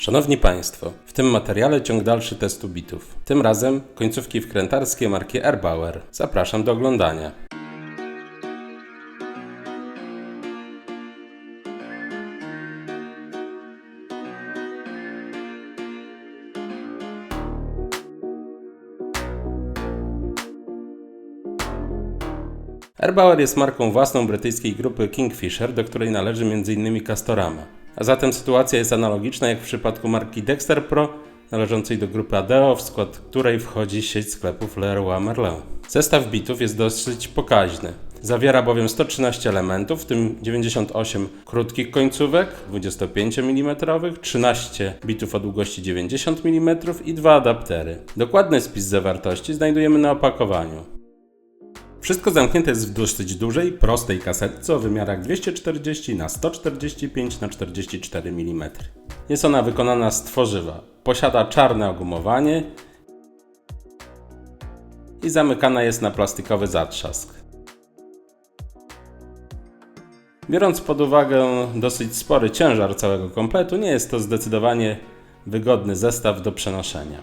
Szanowni Państwo, w tym materiale ciąg dalszy testu bitów. Tym razem końcówki wkrętarskie marki Erbauer. Zapraszam do oglądania. Erbauer jest marką własną brytyjskiej grupy Kingfisher, do której należy m.in. Castorama. A zatem sytuacja jest analogiczna jak w przypadku marki Dexter Pro, należącej do grupy Adeo, w skład której wchodzi sieć sklepów Leroy Merlin. Zestaw bitów jest dosyć pokaźny. Zawiera bowiem 113 elementów, w tym 98 krótkich końcówek 25 mm, 13 bitów o długości 90 mm i 2 adaptery. Dokładny spis zawartości znajdujemy na opakowaniu. Wszystko zamknięte jest w dosyć dużej, prostej kasetce o wymiarach 240 na 145 na 44 mm. Jest ona wykonana z tworzywa. Posiada czarne ogumowanie i zamykana jest na plastikowy zatrzask. Biorąc pod uwagę dosyć spory ciężar całego kompletu, nie jest to zdecydowanie wygodny zestaw do przenoszenia.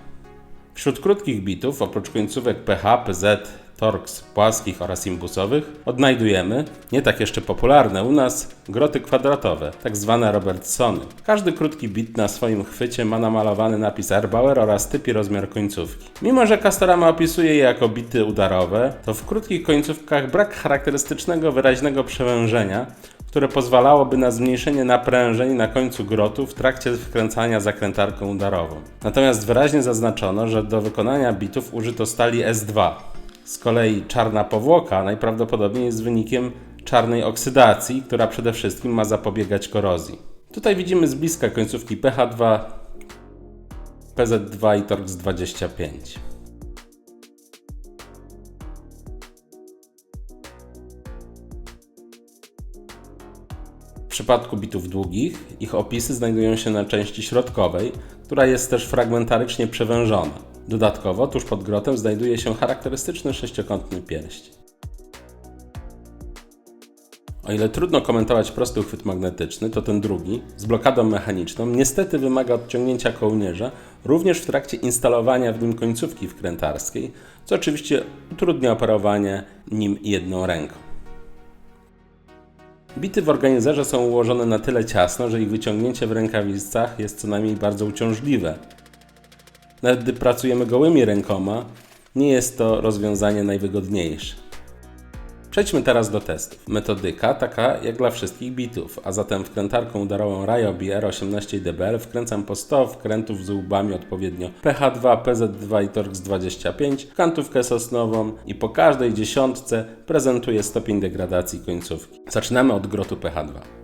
Wśród krótkich bitów, oprócz końcówek PH, PZ, Torx, płaskich oraz imbusowych, odnajdujemy, nie tak jeszcze popularne u nas, groty kwadratowe, tak zwane Robertsony. Każdy krótki bit na swoim chwycie ma namalowany napis Erbauer oraz typ i rozmiar końcówki. Mimo że Castorama opisuje je jako bity udarowe, to w krótkich końcówkach brak charakterystycznego wyraźnego przewężenia, które pozwalałoby na zmniejszenie naprężeń na końcu grotu w trakcie wkręcania zakrętarką udarową. Natomiast wyraźnie zaznaczono, że do wykonania bitów użyto stali S2. Z kolei czarna powłoka najprawdopodobniej jest wynikiem czarnej oksydacji, która przede wszystkim ma zapobiegać korozji. Tutaj widzimy z bliska końcówki PH2, PZ2 i Torx 25. W przypadku bitów długich, ich opisy znajdują się na części środkowej, która jest też fragmentarycznie przewężona. Dodatkowo tuż pod grotem znajduje się charakterystyczny sześciokątny pierścień. O ile trudno komentować prosty uchwyt magnetyczny, to ten drugi, z blokadą mechaniczną, niestety wymaga odciągnięcia kołnierza, również w trakcie instalowania w nim końcówki wkrętarskiej, co oczywiście utrudnia operowanie nim jedną ręką. Bity w organizerze są ułożone na tyle ciasno, że ich wyciągnięcie w rękawicach jest co najmniej bardzo uciążliwe. Nawet gdy pracujemy gołymi rękoma, nie jest to rozwiązanie najwygodniejsze. Przejdźmy teraz do testów. Metodyka taka jak dla wszystkich bitów, a zatem wkrętarką udarową Ryobi R18 DBL wkręcam po 100 wkrętów z łbami odpowiednio PH2, PZ2 i Torx 25, kantówkę sosnową i po każdej dziesiątce prezentuję stopień degradacji końcówki. Zaczynamy od grotu PH2.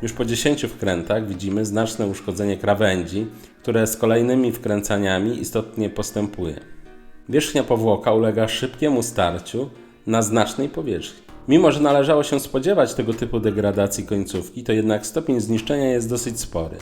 Już po 10 wkrętach widzimy znaczne uszkodzenie krawędzi, które z kolejnymi wkręcaniami istotnie postępuje. Wierzchnia powłoka ulega szybkiemu starciu na znacznej powierzchni. Mimo że należało się spodziewać tego typu degradacji końcówki, to jednak stopień zniszczenia jest dosyć spory.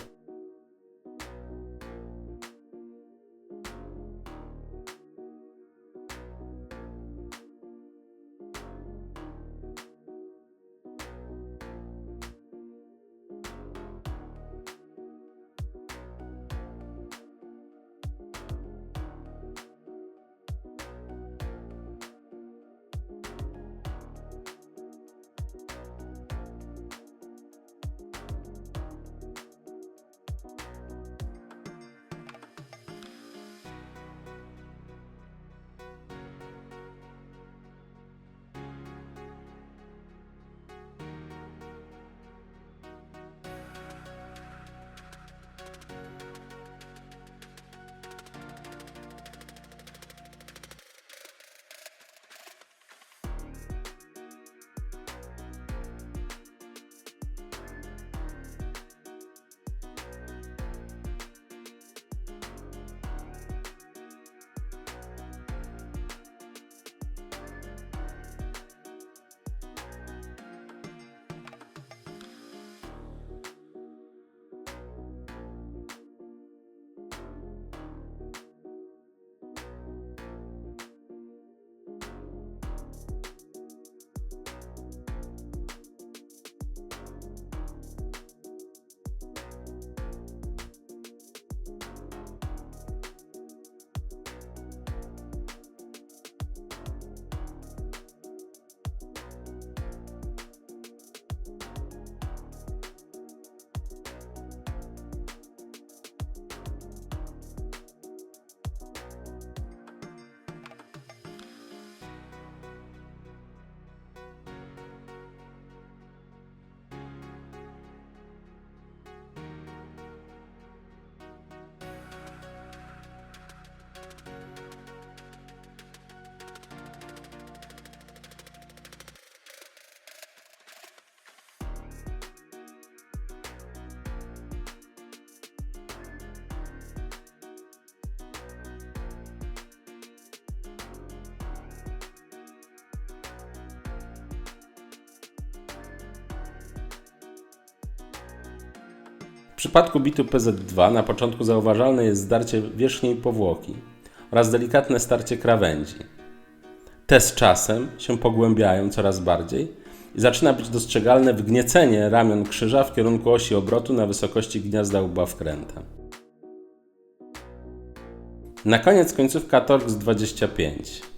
W przypadku bitu PZ2 na początku zauważalne jest zdarcie wierzchniej powłoki oraz delikatne starcie krawędzi. Te z czasem się pogłębiają coraz bardziej i zaczyna być dostrzegalne wgniecenie ramion krzyża w kierunku osi obrotu na wysokości gniazda łba wkręta. Na koniec końcówka Torx 25.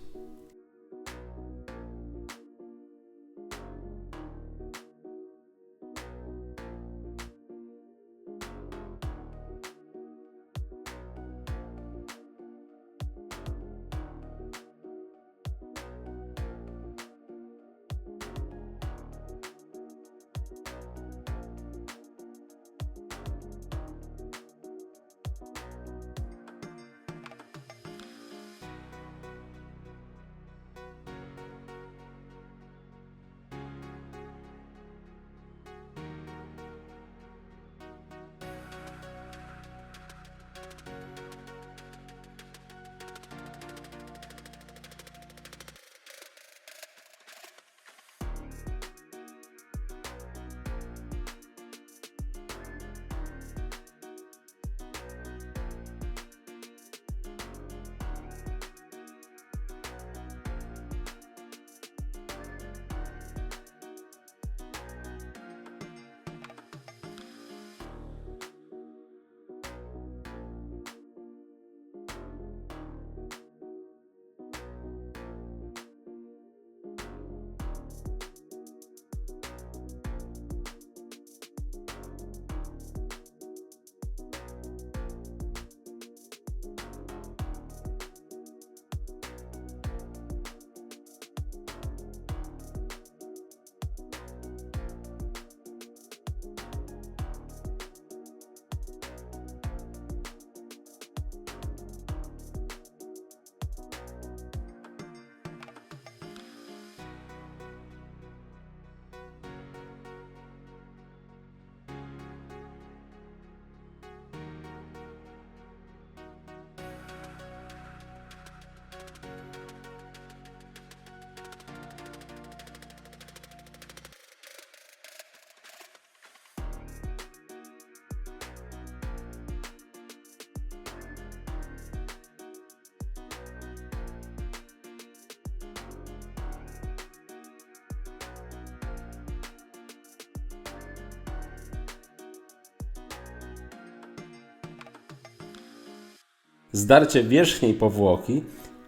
Zdarcie wierzchniej powłoki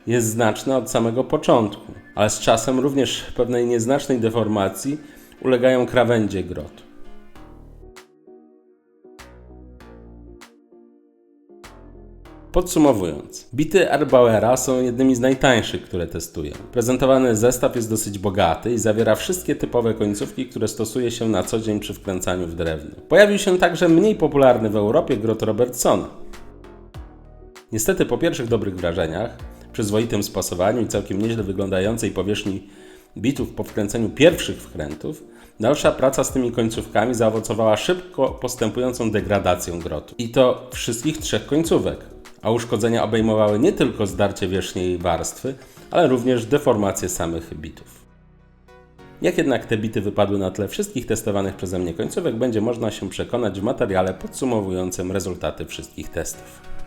jest znaczne od samego początku, ale z czasem również pewnej nieznacznej deformacji ulegają krawędzie grotu. Podsumowując, bity Erbauera są jednymi z najtańszych, które testuję. Prezentowany zestaw jest dosyć bogaty i zawiera wszystkie typowe końcówki, które stosuje się na co dzień przy wkręcaniu w drewno. Pojawił się także mniej popularny w Europie grot Robertsona. Niestety po pierwszych dobrych wrażeniach, przyzwoitym spasowaniu i całkiem nieźle wyglądającej powierzchni bitów po wkręceniu pierwszych wkrętów, dalsza praca z tymi końcówkami zaowocowała szybko postępującą degradacją grotu. I to wszystkich trzech końcówek, a uszkodzenia obejmowały nie tylko zdarcie wierzchniej warstwy, ale również deformację samych bitów. Jak jednak te bity wypadły na tle wszystkich testowanych przeze mnie końcówek, będzie można się przekonać w materiale podsumowującym rezultaty wszystkich testów.